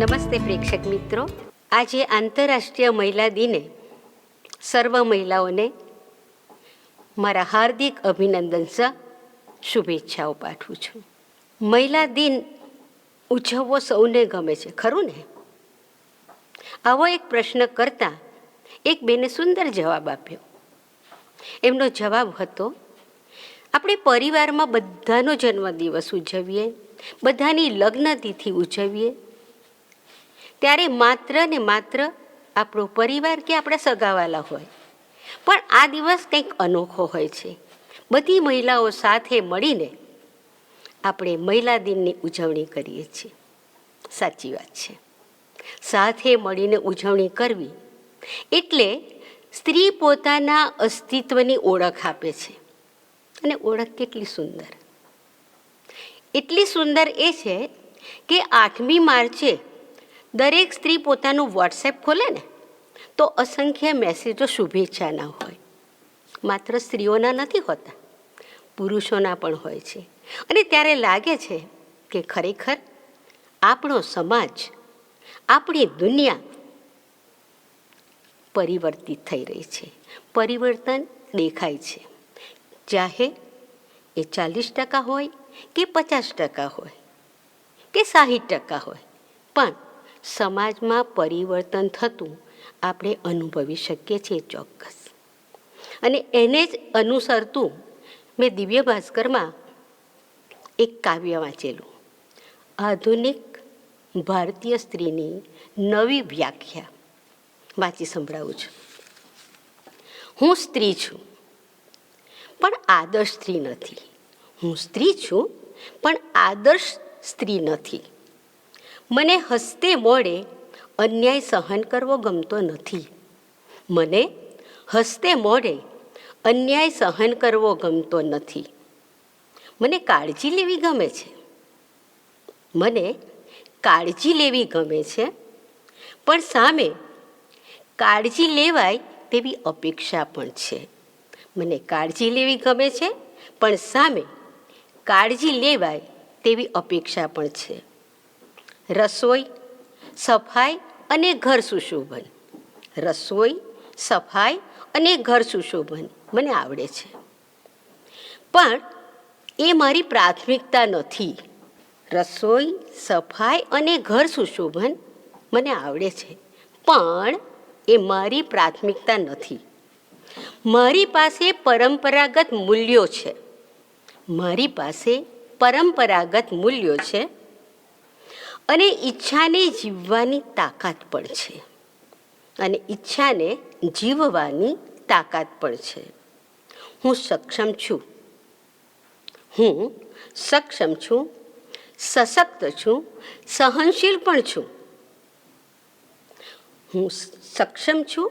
નમસ્તે પ્રેક્ષક મિત્રો, આજે આંતરરાષ્ટ્રીય મહિલા દિને સર્વ મહિલાઓને મારા હાર્દિક અભિનંદન સહ શુભેચ્છાઓ પાઠવું છું. મહિલા દિન ઉજવવો સૌને ગમે છે, ખરું ને? આવો એક પ્રશ્ન કરતા એક બેને સુંદર જવાબ આપ્યો. એમનો જવાબ હતો, આપણે પરિવારમાં બધાનો જન્મદિવસ ઉજવીએ, બધાની લગ્ન તિથિ ઉજવીએ, ત્યારે માત્ર ને માત્ર આપણો પરિવાર કે આપણા સગાવાલા હોય, પણ આ દિવસ કંઈક અનોખો હોય છે. બધી મહિલાઓ સાથે મળીને આપણે મહિલા દિનની ઉજવણી કરીએ છીએ. સાચી વાત છે. સાથે મળીને ઉજવણી કરવી એટલે સ્ત્રી પોતાના અસ્તિત્વની ઓળખ આપે છે. અને ઓળખ કેટલી સુંદર! એટલી સુંદર એ છે કે 8મી માર્ચે દરેક સ્ત્રી પોતાનું વોટ્સએપ ખોલે ને તો અસંખ્ય મેસેજો શુભેચ્છાના હોય. માત્ર સ્ત્રીઓના નથી હોતા, પુરુષોના પણ હોય છે. અને ત્યારે લાગે છે કે ખરેખર આપણો સમાજ, આપણી દુનિયા પરિવર્તિત થઈ રહી છે. પરિવર્તન દેખાય છે. ચાહે એ 40% હોય કે 50% હોય કે 60% હોય, પણ સમાજમાં પરિવર્તન થતું આપણે અનુભવી શકીએ છીએ ચોક્કસ. અને એને જ અનુસરતું મેં દિવ્ય ભાસ્કરમાં એક કાવ્ય વાંચેલું, આધુનિક ભારતીય સ્ત્રીની નવી વ્યાખ્યા. વાંચી સંભળાવું છું. હું સ્ત્રી છું પણ આદર્શ સ્ત્રી નથી. હું સ્ત્રી છું પણ આદર્શ સ્ત્રી નથી. મને હસતે મોઢે અન્યાય સહન કરવો ગમતો નથી. મને હસતે મોઢે અન્યાય સહન કરવો ગમતો નથી. મને કાળજી લેવી ગમે છે. મને કાળજી લેવી ગમે છે, પણ સામે કાળજી લેવાય તેવી અપેક્ષા પણ છે. મને કાળજી લેવી ગમે છે, પણ સામે કાળજી લેવાય તેવી અપેક્ષા પણ છે. રસોઈ, સફાઈ અને ઘર સુશોભન. રસોઈ, સફાઈ અને ઘર સુશોભન મને આવડે છે, પણ એ મારી પ્રાથમિકતા નથી. રસોઈ, સફાઈ અને ઘર સુશોભન મને આવડે છે, પણ એ મારી પ્રાથમિકતા નથી. મારી પાસે પરંપરાગત મૂલ્યો છે. મારી પાસે પરંપરાગત મૂલ્યો છે અને ઈચ્છાને જીવવાની તાકાત પણ છે. અને ઈચ્છાને જીવવાની તાકાત પણ છે. હું સક્ષમ છું. હું સક્ષમ છું, સશક્ત છું, સહનશીલ પણ છું. હું સક્ષમ છું,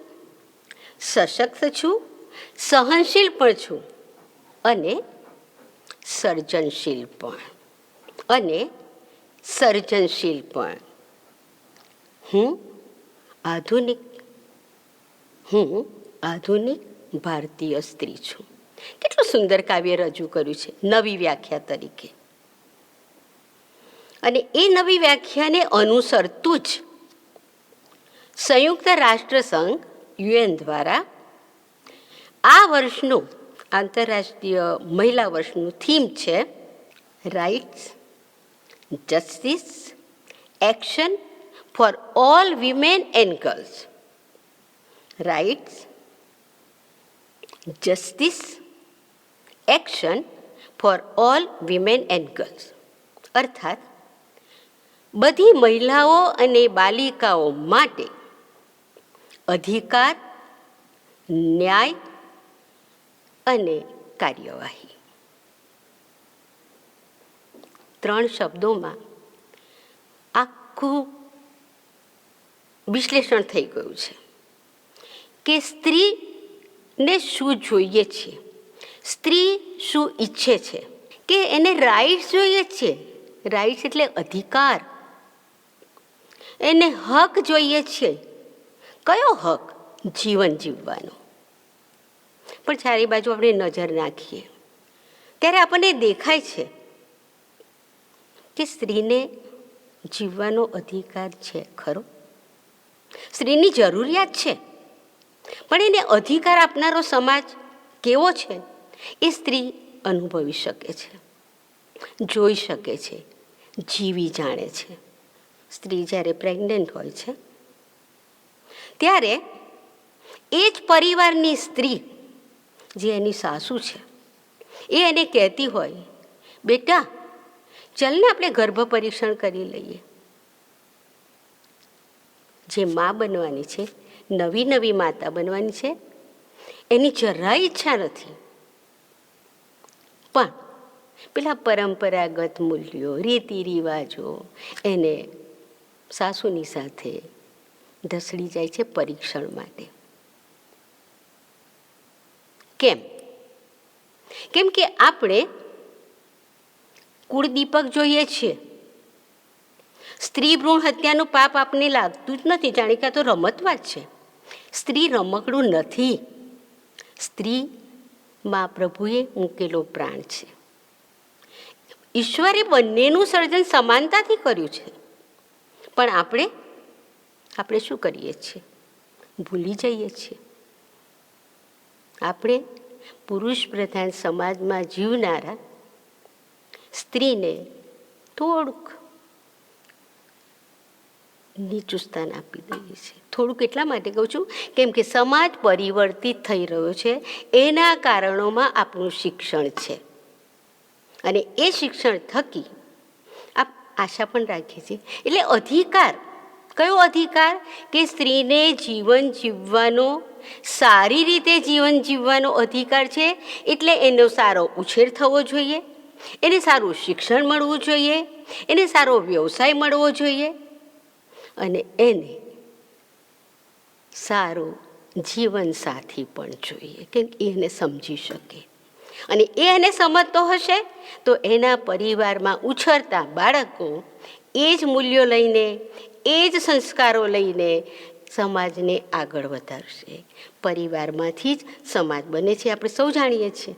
સશક્ત છું, સહનશીલ પણ છું અને સર્જનશીલ પણ. અને સર્જનશીલ પણ. હું આધુનિક ભારતીય સ્ત્રી છું. કેટલું સુંદર કાવ્ય રજૂ કર્યું છે નવી વ્યાખ્યા તરીકે. અને એ નવી વ્યાખ્યાને અનુસરતું જ સંયુક્ત રાષ્ટ્ર સંઘ UN દ્વારા આ વર્ષનું આંતરરાષ્ટ્રીય મહિલા વર્ષનું થીમ છે rights, justice, action for all women and girls. Rights, justice, action for all women and girls. અર્થાત બધી મહિલાઓ અને બાલિકાઓ માટે અધિકાર, ન્યાય અને કાર્યવાહી. 3 શબ્દોમાં આખું વિશ્લેષણ થઈ ગયું છે કે સ્ત્રીને શું જોઈએ છે, સ્ત્રી શું ઈચ્છે છે, કે એને રાઇટ્સ જોઈએ છે. રાઇટ્સ એટલે અધિકાર. એને હક જોઈએ છે. કયો હક? જીવન જીવવાનો. પણ ચારે બાજુ આપણે નજર નાખીએ ત્યારે આપણને દેખાય છે કે સ્ત્રીને જીવવાનો અધિકાર છે ખરો? સ્ત્રીની જરૂરિયાત છે, પણ એને અધિકાર આપનારો સમાજ કેવો છે એ સ્ત્રી અનુભવી શકે છે, જોઈ શકે છે, જીવી જાણે છે. સ્ત્રી જ્યારે પ્રેગ્નન્ટ હોય છે ત્યારે એ જ પરિવારની સ્ત્રી જે એની સાસુ છે એ એને કહેતી હોય, બેટા ચાલ ને આપણે ગર્ભ પરીક્ષણ કરી લઈએ. જે મા બનવાની છે, નવી નવી માતા બનવાની છે, એની જરાય ઈચ્છા નથી, પણ પેલા પરંપરાગત મૂલ્યો, રીતિ રિવાજો એને સાસુની સાથે ઢસડી જાય છે પરીક્ષણ માટે. કેમ કે આપણે કુળદીપક જોઈએ છીએ. સ્ત્રી ભ્રૂણ હત્યાનું પાપ આપને લાગતું જ નથી, જાણે કે આ તો રમતવાત છે. સ્ત્રી રમકડું નથી. સ્ત્રી મા પ્રભુએ મૂકેલો પ્રાણ છે. ઈશ્વરે બંનેનું સર્જન સમાનતાથી કર્યું છે, પણ આપણે શું કરીએ છીએ? ભૂલી જઈએ છીએ. આપણે પુરુષ પ્રધાન સમાજમાં જીવનારા સ્ત્રીને થોડુંક નીચું સ્થાન આપી દઈએ છીએ. થોડુંક એટલા માટે કહું છું કેમ કે સમાજ પરિવર્તિત થઈ રહ્યો છે. એના કારણોમાં આપણું શિક્ષણ છે, અને એ શિક્ષણ થકી આપ આશા પણ રાખીએ છીએ. એટલે અધિકાર, કયો અધિકાર? કે સ્ત્રીને જીવન જીવવાનો, સારી રીતે જીવન જીવવાનો અધિકાર છે. એટલે એનો સારો ઉછેર થવો જોઈએ, એને સારું શિક્ષણ મળવું જોઈએ, એને સારો વ્યવસાય મળવો જોઈએ, અને એને સારો જીવનસાથી પણ જોઈએ કે એને સમજી શકે. અને એ એને સમજતો હશે તો એના પરિવારમાં ઉછરતા બાળકો એ જ મૂલ્યો લઈને, એ જ સંસ્કારો લઈને સમાજને આગળ વધારશે. પરિવારમાંથી જ સમાજ બને છે, આપણે સૌ જાણીએ છીએ.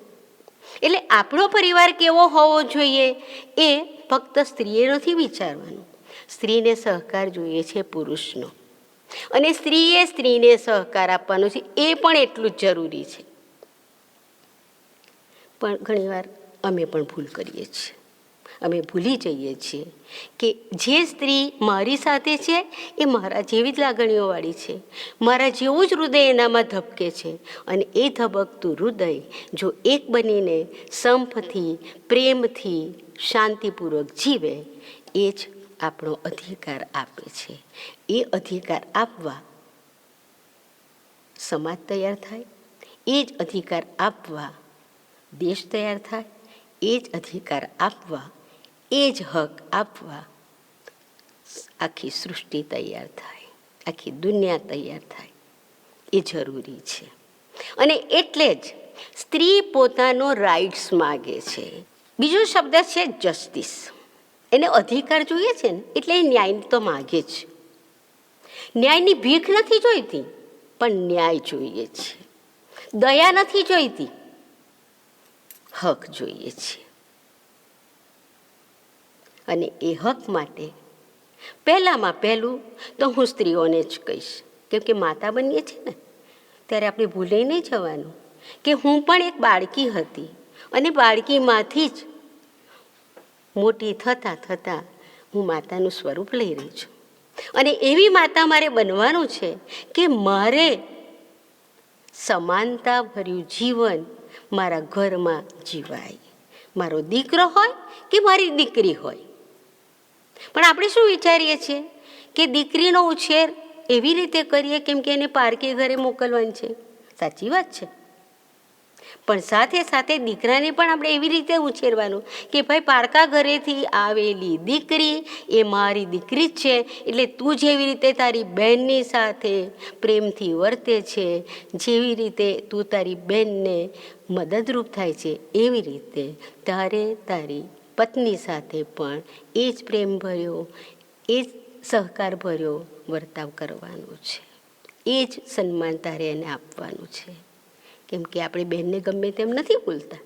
એટલે આપણો પરિવાર કેવો હોવો જોઈએ એ ફક્ત સ્ત્રીએ નથી વિચારવાનું. સ્ત્રીને સહકાર જોઈએ છે પુરુષનો, અને સ્ત્રીએ સ્ત્રીને સહકાર આપવાનો છે એ પણ એટલું જ જરૂરી છે. પણ ઘણીવાર અમે પણ ભૂલ કરીએ છીએ. અમે ભૂલી જઈએ છીએ કે જે સ્ત્રી મારી સાથે છે એ મારા જેવી જ લાગણીઓવાળી છે, મારા જેવું જ હૃદય એનામાં ધબકે છે, અને એ ધબકતું હૃદય જો એક બનીને સંપથી, પ્રેમથી, શાંતિપૂર્વક જીવે, એ જ આપણો અધિકાર આપે છે. એ અધિકાર આપવા સમાજ તૈયાર થાય, એ જ અધિકાર આપવા દેશ તૈયાર થાય, એ જ અધિકાર આપવા, એ જ હક આપવા આખી સૃષ્ટિ તૈયાર થાય, આખી દુનિયા તૈયાર થાય. એ જરૂરી છે. અને એટલે જ સ્ત્રી પોતાનો રાઇટ્સ માગે છે. બીજો શબ્દ છે જસ્ટિસ. એને અધિકાર જોઈએ છે ને, એટલે એ ન્યાય તો માગે જ. ન્યાયની ભીખ નથી જોઈતી, પણ ન્યાય જોઈએ છે. દયા નથી જોઈતી, હક જોઈએ છે. અને એ હક માટે પહેલામાં પહેલું તો હું સ્ત્રીઓને જ કહીશ, કેમ કે માતા બનીએ છીએ ને ત્યારે આપણે ભૂલી નહીં જવાનું કે હું પણ એક બાળકી હતી, અને બાળકીમાંથી જ મોટી થતાં થતાં હું માતાનું સ્વરૂપ લઈ રહી છું. અને એવી માતા મારે બનવાનું છે કે મારે સમાનતાભર્યું જીવન મારા ઘરમાં જીવાય. મારો દીકરો હોય કે મારી દીકરી હોય. પણ આપણે શું વિચારીએ છીએ કે દીકરીનો ઉછેર એવી રીતે કરીએ કેમ કે એને પારકે ઘરે મોકલવાની છે. સાચી વાત છે, પણ સાથે સાથે દીકરાને પણ આપણે એવી રીતે ઉછેરવાનું કે ભાઈ પારકા ઘરેથી આવેલી દીકરી એ મારી દીકરી જ છે, એટલે તું જેવી રીતે તારી બહેનની સાથે પ્રેમથી વર્તે છે, જેવી રીતે તું તારી બહેનને મદદરૂપ થાય છે, એવી રીતે તારે તારી પત્ની સાથે પણ એ જ પ્રેમ ભર્યો, એ જ સહકાર ભર્યો વર્તાવ કરવાનો છે. એ જ સન્માન તારે એને આપવાનું છે. કેમ કે આપણે બહેનને ગમે તેમ નથી બોલતા,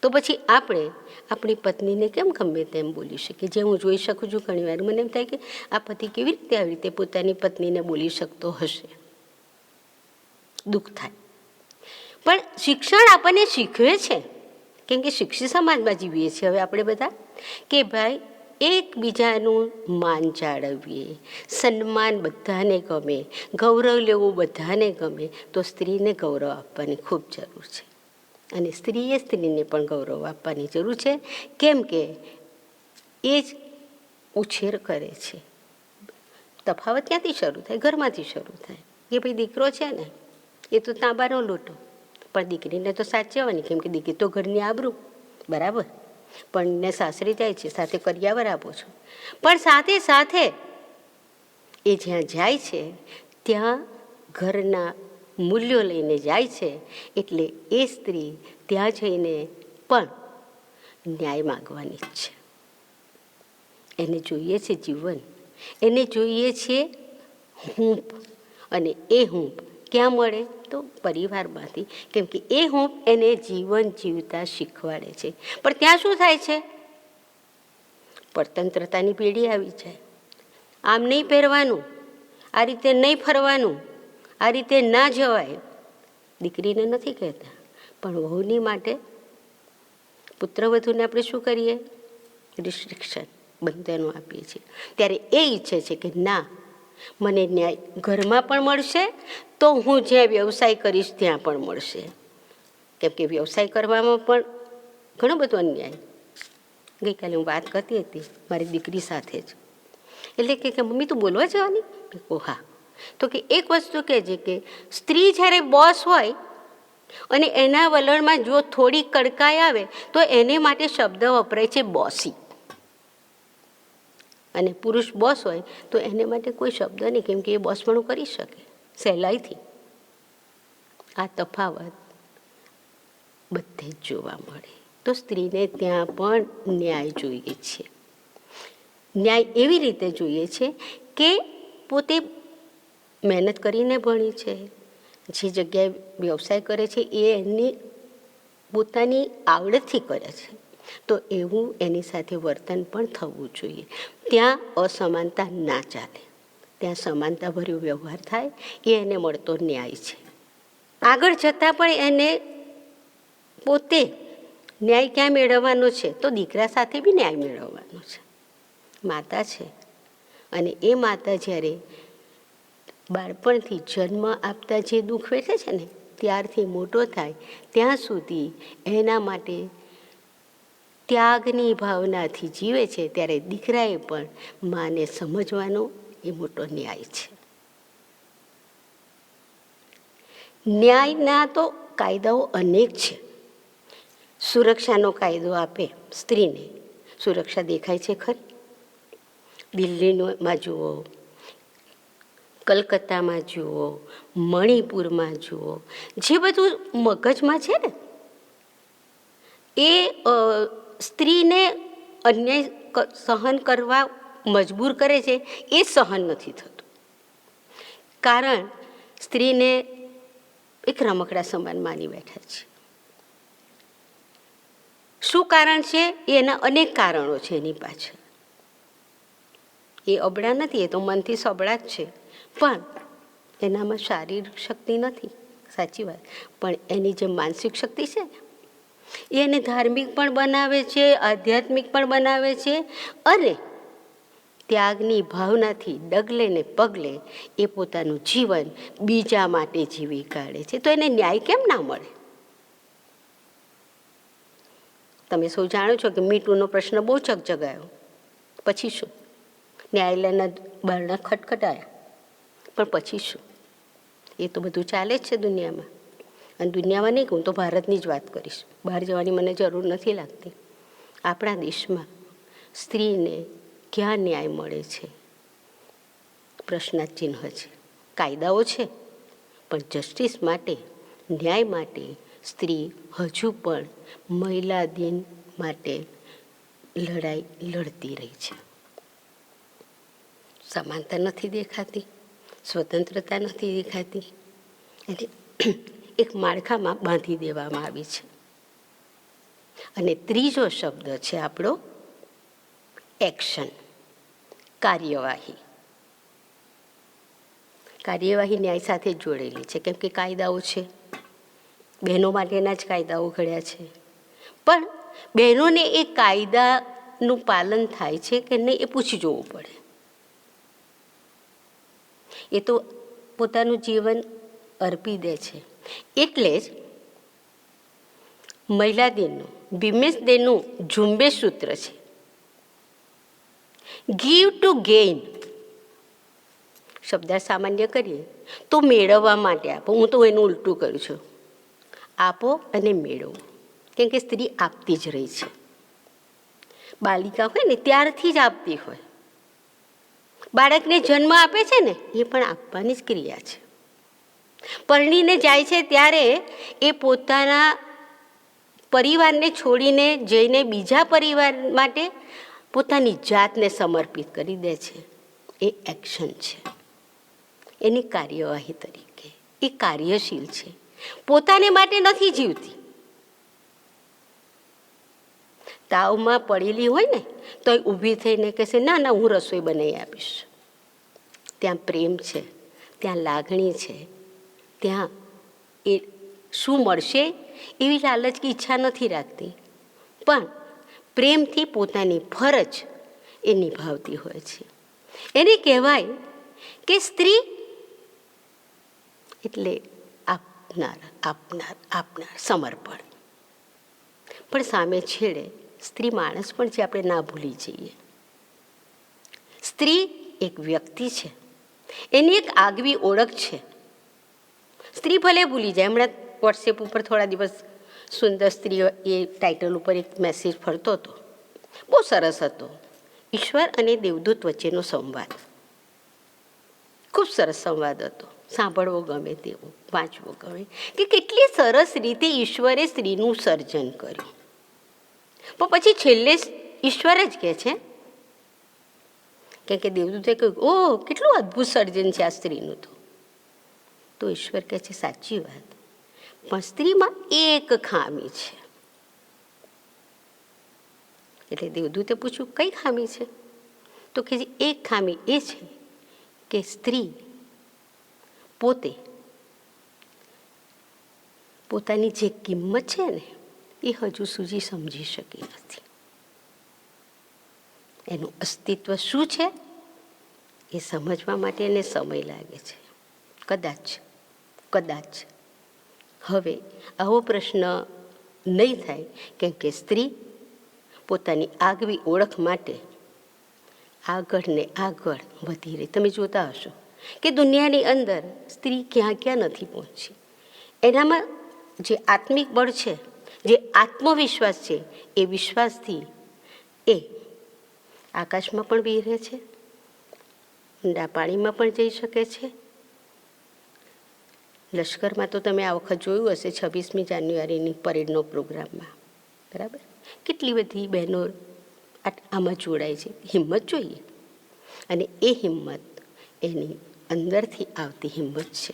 તો પછી આપણે આપણી પત્નીને કેમ ગમે તેમ બોલી શકીએ? જે હું જોઈ શકું છું ઘણી વાર મને એમ થાય કે આ પતિ કેવી રીતે આવી રીતે પોતાની પત્નીને બોલી શકતો હશે, દુઃખ થાય. પણ શિક્ષણ આપણને શીખવે છે, કેમ કે શિક્ષિત સમાજમાં જીવીએ છીએ હવે આપણે બધા, કે ભાઈ એકબીજાનું માન જાળવીએ, સન્માન બધાને ગમે, ગૌરવ લેવું બધાને ગમે. તો સ્ત્રીને ગૌરવ આપવાની ખૂબ જરૂર છે અને સ્ત્રીએ સ્ત્રીને પણ ગૌરવ આપવાની જરૂર છે, કેમ કે એ જ ઉછેર કરે છે. તફાવત ક્યાંથી શરૂ થાય? ઘરમાંથી શરૂ થાય. કે ભાઈ દીકરો છે ને એ તો તાંબાનો લોટો, પણ દીકરીને તો સાચવવાની, કેમ કે દીકરી તો ઘરની આબરૂ, બરાબર. પણ ને સાસરે જાય છે, સાથે કરિયાવર આપો છો, પણ સાથે સાથે એ જ્યાં જાય છે ત્યાં ઘરના મૂલ્યો લઈને જાય છે. એટલે એ સ્ત્રી ત્યાં જઈને પણ ન્યાય માગવાની જ છે. એને જોઈએ છે જીવન, એને જોઈએ છે હૂંફ, અને એ હૂંફ ક્યાં મળે? તો પરિવારમાંથી, કેમ કે એ હૂંફ એને જીવન જીવતા શીખવાડે છે. પણ ત્યાં શું થાય છે? પરતંત્રતાની પેઢી આવી જાય. આમ નહીં પહેરવાનું, આ રીતે નહીં ફરવાનું, આ રીતે ના જવાય. દીકરીને નથી કહેતા, પણ વહુની માટે પુત્રવધૂને આપણે શું કરીએ? રિસ્ટ્રિક્શન, બંધનો આપીએ છીએ. ત્યારે એ ઈચ્છે છે કે ના, મને ન્યાય ઘરમાં પણ મળશે, તો હું જ્યાં વ્યવસાય કરીશ ત્યાં પણ મળશે. કેમ કે વ્યવસાય કરવામાં પણ ઘણો બધો અન્યાય. ગઈકાલે હું વાત કરતી હતી મારી દીકરી સાથે જ, એટલે કે મમ્મી તું બોલવા જવાની? ઓ હા. તો કે એક વસ્તુ કહેજે કે સ્ત્રી જ્યારે બોસ હોય અને એના વલણમાં જો થોડી કડકાઈ આવે તો એને માટે શબ્દ વપરાય છે બોસી, અને પુરુષ બોસ હોય તો એને માટે કોઈ શબ્દ નહીં, કેમ કે એ બોસપણું કરી શકે સહેલાઈથી. આ તફાવત બધે જ જોવા મળે. તો સ્ત્રીને ત્યાં પણ ન્યાય જોઈએ છે. ન્યાય એવી રીતે જોઈએ છે કે પોતે મહેનત કરીને ભણી છે, જે જગ્યાએ વ્યવસાય કરે છે એ એની પોતાની આવડતથી કરે છે, તો એવું એની સાથે વર્તન પણ થવું જોઈએ. ત્યાં અસમાનતા ના ચાલે, ત્યાં સમાનતાભર્યો વ્યવહાર થાય, એ એને મળતો ન્યાય છે. આગળ જતાં પણ એને પોતે ન્યાય ક્યાં મેળવવાનો છે? તો દીકરા સાથે બી ન્યાય મેળવવાનો છે. માતા છે, અને એ માતા જ્યારે બાળપણથી જન્મ આપતા જે દુઃખ વેઠે છે ને, ત્યારથી મોટો થાય ત્યાં સુધી એના માટે ત્યાગની ભાવનાથી જીવે છે. ત્યારે દીકરાએ પણ માને સમજવાનો એ મોટો ન્યાય છે. ન્યાયના તો કાયદાઓ અનેક છે. સુરક્ષાનો કાયદો આપે સ્ત્રીને, સુરક્ષા દેખાય છે ખરી? દિલ્હીમાં જુઓ, કલકત્તામાં જુઓ, મણિપુરમાં જુઓ, જે બધું મગજમાં છે ને એ સ્ત્રીને અન્યાય સહન કરવા મજબૂર કરે છે, એ સહન નથી થતું. કારણ સ્ત્રીને એક રમકડા સમાન માની બેઠા છે. શું કારણ છે? એના અનેક કારણો છે એની પાછળ. એ અબળા નથી, એ તો મનથી સબળા જ છે, પણ એનામાં શારીરિક શક્તિ નથી, સાચી વાત. પણ એની જે માનસિક શક્તિ છે ને, એને ધાર્મિક પણ બનાવે છે, આધ્યાત્મિક પણ બનાવે છે, અને ત્યાગની ભાવનાથી ડગલે ને પગલે એ પોતાનું જીવન બીજા માટે જીવી કાઢે છે. તો એને ન્યાય કેમ ના મળે? તમે સૌ જાણો છો કે મીટુનો પ્રશ્ન બહુ ચગચગાયો. પછી શું? ન્યાયાલયના બારણા ખટખટાયા, પણ પછી શું? એ તો બધું ચાલે જ છે દુનિયામાં. અને દુનિયામાં નહીં કહું તો ભારતની જ વાત કરીશ, બહાર જવાની મને જરૂર નથી લાગતી. આપણા દેશમાં સ્ત્રીને ક્યાં ન્યાય મળે છે? પ્રશ્નાર્થ ચિહ્ન છે. કાયદાઓ છે, પણ જસ્ટિસ માટે, ન્યાય માટે સ્ત્રી હજુ પણ મહિલા દિન માટે લડાઈ લડતી રહી છે. સમાનતા નથી દેખાતી, સ્વતંત્રતા નથી દેખાતી, એટલે એક માળખામાં બાંધી દેવામાં આવી છે. અને ત્રીજો શબ્દ છે આપણો એક્શન, કાર્યવાહી. કાર્યવાહી ન્યાય સાથે જ જોડેલી છે, કેમ કે કાયદાઓ છે, બહેનો માટેના જ કાયદાઓ ઘડ્યા છે. પણ બહેનોને એ કાયદાનું પાલન થાય છે કે નહીં એ પૂછી જોવું પડે. એ તો પોતાનું જીવન અર્પી દે છે. એટલે જ મહિલા દિનનું, વિમેન્સ ડેનું ઝુંબેશ સૂત્ર છે ગીવ ટુ ગેઇન. શબ્દ સામાન્ય કરીએ તો મેળવવા માટે આપો. હું તો એનું ઉલટું કરું છું, આપો અને મેળવો. કેમ કે સ્ત્રી આપતી જ રહી છે. બાલિકા હોય ને ત્યારથી જ આપતી હોય. બાળકને જન્મ આપે છે ને એ પણ આપવાની જ ક્રિયા છે. પરણીને જાય છે ત્યારે એ પોતાના પરિવારને છોડીને જઈને બીજા પરિવાર માટે પોતાની જાતને સમર્પિત કરી દે છે. એ એક્શન છે. એની કાર્યવાહી તરીકે એ કાર્યશીલ છે. પોતાને માટે નથી જીવતી. તાવમાં પડેલી હોય ને તો એ ઊભી થઈને કહેશે, ના ના હું રસોઈ બનાવી આપીશ. ત્યાં પ્રેમ છે, ત્યાં લાગણી છે, ત્યાં એ શું મળશે એવી લાલચ કે ઈચ્છા નથી રાખતી, પણ પ્રેમથી પોતાની ફરજ એ નિભાવતી હોય છે. એને કહેવાય કે સ્ત્રી એટલે આપનાર, આપનાર, આપનાર, સમર્પણ. પણ સામે છેડે સ્ત્રી માણસ પણ છે, આપણે ના ભૂલી જઈએ. સ્ત્રી એક વ્યક્તિ છે, એની એક આગવી ઓળખ છે. સ્ત્રી ભલે ભૂલી જાય. હમણાં વોટ્સએપ ઉપર થોડા દિવસ સુંદર સ્ત્રી એ ટાઇટલ ઉપર એક મેસેજ ફરતો હતો, બહુ સરસ હતો. ઈશ્વર અને દેવદૂત વચ્ચેનો સંવાદ, ખૂબ સરસ સંવાદ હતો. સાંભળવો ગમે તેવો, વાંચવો ગમે કે કેટલી સરસ રીતે ઈશ્વરે સ્ત્રીનું સર્જન કર્યું. પણ પછી છેલ્લે ઈશ્વર જ કહે છે, કેમ કે દેવદૂતે કહ્યું, ઓહ કેટલું અદ્ભુત સર્જન છે આ સ્ત્રીનું. તો ઈશ્વર કહે છે, સાચી વાત, પણ સ્ત્રીમાં એક ખામી છે. એટલે દેવદૂતે પૂછ્યું, કઈ ખામી છે? તો કે એક ખામી એ છે કે સ્ત્રી પોતે પોતાની જે કિંમત છે ને એ હજુ સુધી સમજી શકી નથી. એનું અસ્તિત્વ શું છે એ સમજવા માટે એને સમય લાગે છે. કદાચ હવે આવો પ્રશ્ન નહીં થાય, કેમ કે સ્ત્રી પોતાની આગવી ઓળખ માટે આગળ ને આગળ વધી રહી. તમે જોતા હશો કે દુનિયાની અંદર સ્ત્રી ક્યાં ક્યાં નથી પહોંચી. એનામાં જે આત્મિક બળ છે, જે આત્મવિશ્વાસ છે, એ વિશ્વાસથી એ આકાશમાં પણ વિહરે છે, ઊંડા પાણીમાં પણ જઈ શકે છે. લશ્કરમાં તો તમે આ વખત જોયું હશે 26મી જાન્યુઆરીની પરેડનો પ્રોગ્રામમાં, બરાબર, કેટલી બધી બહેનો આમાં જોડાય છે. હિંમત જોઈએ, અને એ હિંમત એની અંદરથી આવતી હિંમત છે.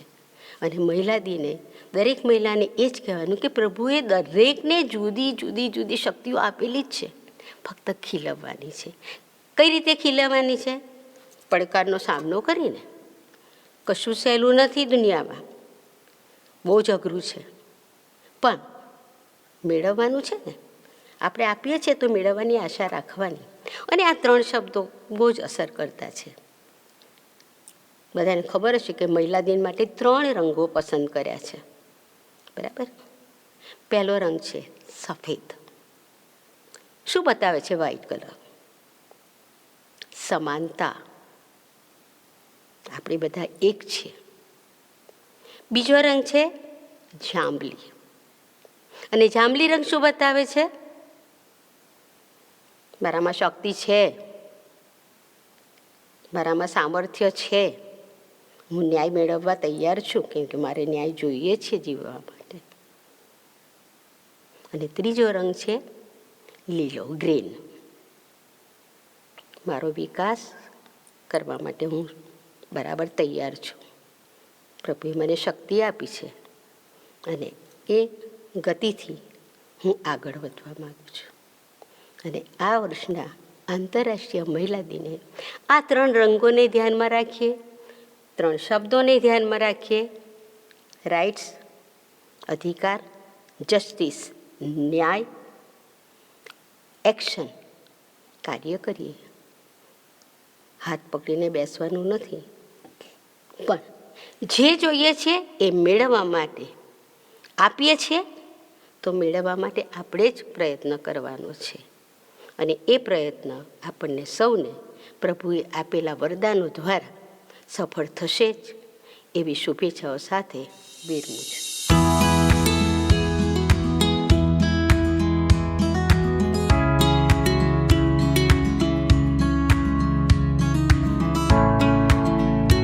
અને મહિલા દિને દરેક મહિલાને એ જ કહેવાનું કે પ્રભુએ દરેકને જુદી જુદી જુદી શક્તિઓ આપેલી જ છે, ફક્ત ખીલવવાની છે. કઈ રીતે ખીલવવાની છે? પડકારનો સામનો કરીને. કશું સહેલું નથી દુનિયામાં, બહુ જ અઘરું છે, પણ મેળવવાનું છે ને. આપણે આપીએ છીએ તો મેળવવાની આશા રાખવાની. અને આ 3 શબ્દો બહુ જ અસર કરતા છે. બધાને ખબર હશે કે મહિલા દિન માટે 3 રંગો પસંદ કર્યા છે, બરાબર. પહેલો રંગ છે સફેદ. શું બતાવે છે વ્હાઈટ કલર? સમાનતા, આપણે બધા એક છીએ. બીજો રંગ છે જાંબલી. અને જાંબલી રંગ શું બતાવે છે? મારામાં શક્તિ છે, મારામાં સામર્થ્ય છે, હું ન્યાય મેળવવા તૈયાર છું, કેમ કે મારે ન્યાય જોઈએ છે જીવવા માટે. અને ત્રીજો રંગ છે લીલો, ગ્રીન. મારો વિકાસ કરવા માટે હું બરાબર તૈયાર છું. પ્રભુએ મને શક્તિ આપી છે, અને એ ગતિથી હું આગળ વધવા માગું છું. અને આ વર્ષના આંતરરાષ્ટ્રીય મહિલા દિને આ 3 રંગોને ધ્યાનમાં રાખીએ, 3 શબ્દોને ધ્યાનમાં રાખીએ: રાઇટ્સ, અધિકાર, જસ્ટિસ, ન્યાય, એક્શન. કાર્ય કરીએ. હાથ પકડીને બેસવાનું નથી, પણ જે જોઈએ છે એ મેળવવા માટે આપીએ છીએ તો મેળવવા માટે આપણે જ પ્રયત્ન કરવાનો છે. અને એ પ્રયત્ન આપણને સૌને પ્રભુએ આપેલા વરદાનો દ્વારા સફળ થશે જ, એવી શુભેચ્છાઓ સાથે વિરમું છું.